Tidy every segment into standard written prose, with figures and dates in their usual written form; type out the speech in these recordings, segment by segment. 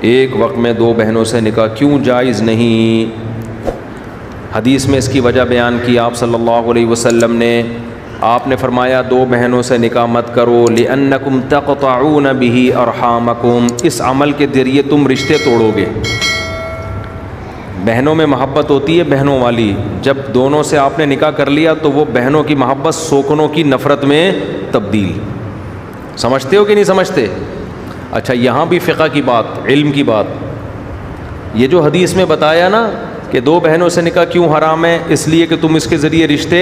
ایک وقت میں دو بہنوں سے نکاح کیوں جائز نہیں؟ حدیث میں اس کی وجہ بیان کی آپ صلی اللہ علیہ وسلم نے. آپ نے فرمایا دو بہنوں سے نکاح مت کرو لِأَنَّكُمْ تَقْطَعُونَ بِهِ أَرْحَامَكُمْ، اس عمل کے ذریعے تم رشتے توڑو گے. بہنوں میں محبت ہوتی ہے بہنوں والی، جب دونوں سے آپ نے نکاح کر لیا تو وہ بہنوں کی محبت سوکنوں کی نفرت میں تبدیل. سمجھتے ہو کہ نہیں سمجھتے؟ اچھا یہاں بھی فقہ کی بات، علم کی بات. یہ جو حدیث میں بتایا نا کہ دو بہنوں سے نکاح کیوں حرام ہے، اس لیے کہ تم اس کے ذریعے رشتے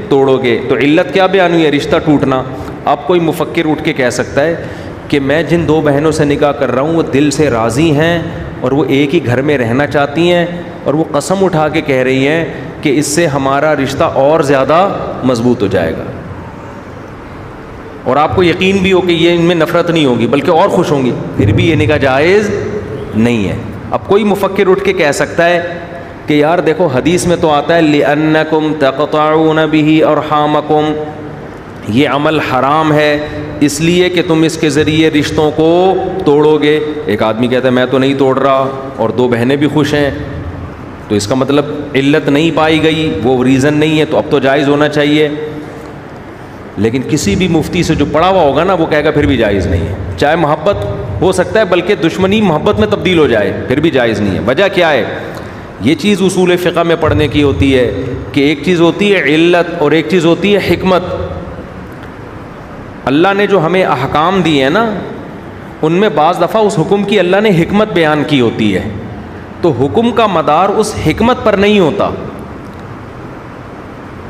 توڑو گے، تو علت کیا بیان ہوئی ہے؟ رشتہ ٹوٹنا. اب کوئی مفکر اٹھ کے کہہ سکتا ہے کہ میں جن دو بہنوں سے نکاح کر رہا ہوں وہ دل سے راضی ہیں اور وہ ایک ہی گھر میں رہنا چاہتی ہیں اور وہ قسم اٹھا کے کہہ رہی ہیں کہ اس سے ہمارا رشتہ اور زیادہ مضبوط ہو جائے گا، اور آپ کو یقین بھی ہو کہ یہ ان میں نفرت نہیں ہوگی بلکہ اور خوش ہوں گی، پھر بھی یہ نکاح جائز نہیں ہے. اب کوئی مفکر اٹھ کے کہہ سکتا ہے کہ یار دیکھو حدیث میں تو آتا ہے لِأَنَّكُمْ تَقْطَعُونَ بِهِ أَرْحَامَكُمْ، یہ عمل حرام ہے اس لیے کہ تم اس کے ذریعے رشتوں کو توڑو گے. ایک آدمی کہتا ہے میں تو نہیں توڑ رہا اور دو بہنیں بھی خوش ہیں، تو اس کا مطلب علت نہیں پائی گئی، وہ ریزن نہیں ہے، تو اب تو جائز ہونا چاہیے. لیکن کسی بھی مفتی سے جو پڑھا ہوا ہوگا نا وہ کہے گا پھر بھی جائز نہیں ہے، چاہے محبت ہو سکتا ہے بلکہ دشمنی محبت میں تبدیل ہو جائے پھر بھی جائز نہیں ہے. وجہ کیا ہے؟ یہ چیز اصول فقہ میں پڑھنے کی ہوتی ہے کہ ایک چیز ہوتی ہے علت اور ایک چیز ہوتی ہے حکمت. اللہ نے جو ہمیں احکام دیے ہیں نا ان میں بعض دفعہ اس حکم کی اللہ نے حکمت بیان کی ہوتی ہے، تو حکم کا مدار اس حکمت پر نہیں ہوتا.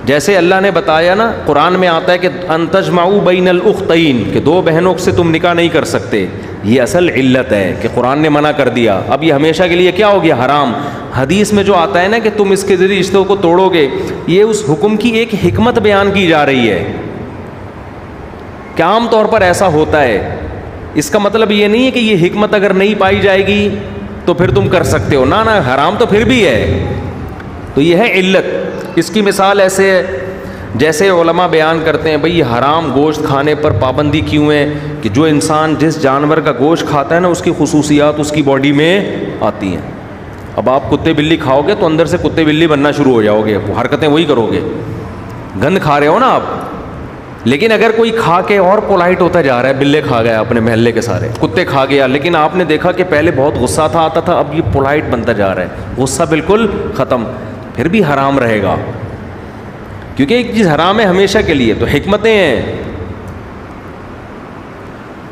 جیسے اللہ نے بتایا نا قرآن میں آتا ہے کہ ان تجمعوا بین الاختین، کہ دو بہنوں سے تم نکاح نہیں کر سکتے، یہ اصل علت ہے کہ قرآن نے منع کر دیا. اب یہ ہمیشہ کے لیے کیا ہو گیا؟ حرام. حدیث میں جو آتا ہے نا کہ تم اس کے ذریعے رشتوں کو توڑو گے، یہ اس حکم کی ایک حکمت بیان کی جا رہی ہے کہ عام طور پر ایسا ہوتا ہے. اس کا مطلب یہ نہیں ہے کہ یہ حکمت اگر نہیں پائی جائے گی تو پھر تم کر سکتے ہو، نہ حرام تو پھر بھی ہے. تو یہ ہے علت. اس کی مثال ایسے ہے جیسے علماء بیان کرتے ہیں بھئی یہ حرام گوشت کھانے پر پابندی کیوں ہے کہ جو انسان جس جانور کا گوشت کھاتا ہے نا اس کی خصوصیات اس کی باڈی میں آتی ہیں. اب آپ کتے بلی کھاؤ گے تو اندر سے کتے بلی بننا شروع ہو جاؤ گے، حرکتیں وہی کرو گے، گند کھا رہے ہو نا آپ. لیکن اگر کوئی کھا کے اور پولائٹ ہوتا جا رہا ہے، بلے کھا گیا اپنے محلے کے سارے، کتے کھا گیا، لیکن آپ نے دیکھا کہ پہلے بہت غصہ تھا آتا تھا، اب یہ پولائٹ بنتا جا رہا ہے، غصہ بالکل ختم، پھر بھی حرام رہے گا کیونکہ ایک چیز حرام ہے ہمیشہ کے لیے. تو حکمتیں ہیں.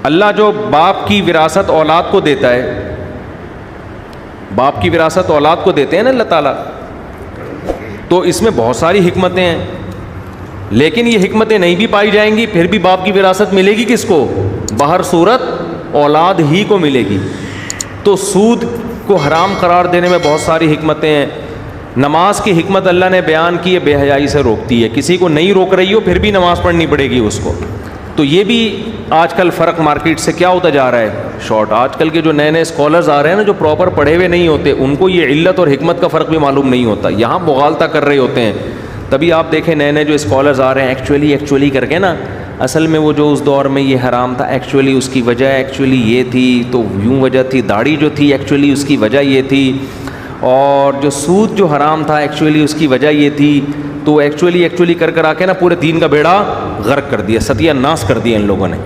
اللہ جو باپ کی وراثت اولاد کو دیتا ہے، باپ کی وراثت اولاد کو دیتے ہیں نا اللہ تعالیٰ، تو اس میں بہت ساری حکمتیں ہیں. لیکن یہ حکمتیں نہیں بھی پائی جائیں گی پھر بھی باپ کی وراثت ملے گی کس کو؟ بہر صورت اولاد ہی کو ملے گی. تو سود کو حرام قرار دینے میں بہت ساری حکمتیں ہیں. نماز کی حکمت اللہ نے بیان کی ہے، بے حیائی سے روکتی ہے. کسی کو نہیں روک رہی ہو پھر بھی نماز پڑھنی پڑے گی اس کو. تو یہ بھی آج کل فرق مارکیٹ سے کیا ہوتا جا رہا ہے؟ شارٹ. آج کل کے جو نئے نئے اسکالرز آ رہے ہیں نا جو پراپر پڑھے ہوئے نہیں ہوتے، ان کو یہ علت اور حکمت کا فرق بھی معلوم نہیں ہوتا، یہاں مغالطہ کر رہے ہوتے ہیں. تبھی آپ دیکھیں نئے نئے جو اسکالرز آ رہے ہیں ایکچولی کر کے نا، اصل میں وہ جو اس دور میں یہ حرام تھا ایکچولی اس کی وجہ ایکچولی یہ تھی، تو یوں وجہ تھی، داڑھی جو تھی ایکچولی اس کی وجہ یہ تھی، اور جو سود جو حرام تھا ایکچولی اس کی وجہ یہ تھی. تو ایکچولی کر آ کے نا پورے دین کا بیڑا غرق کر دیا، ستیہ ناس کر دیا ان لوگوں نے.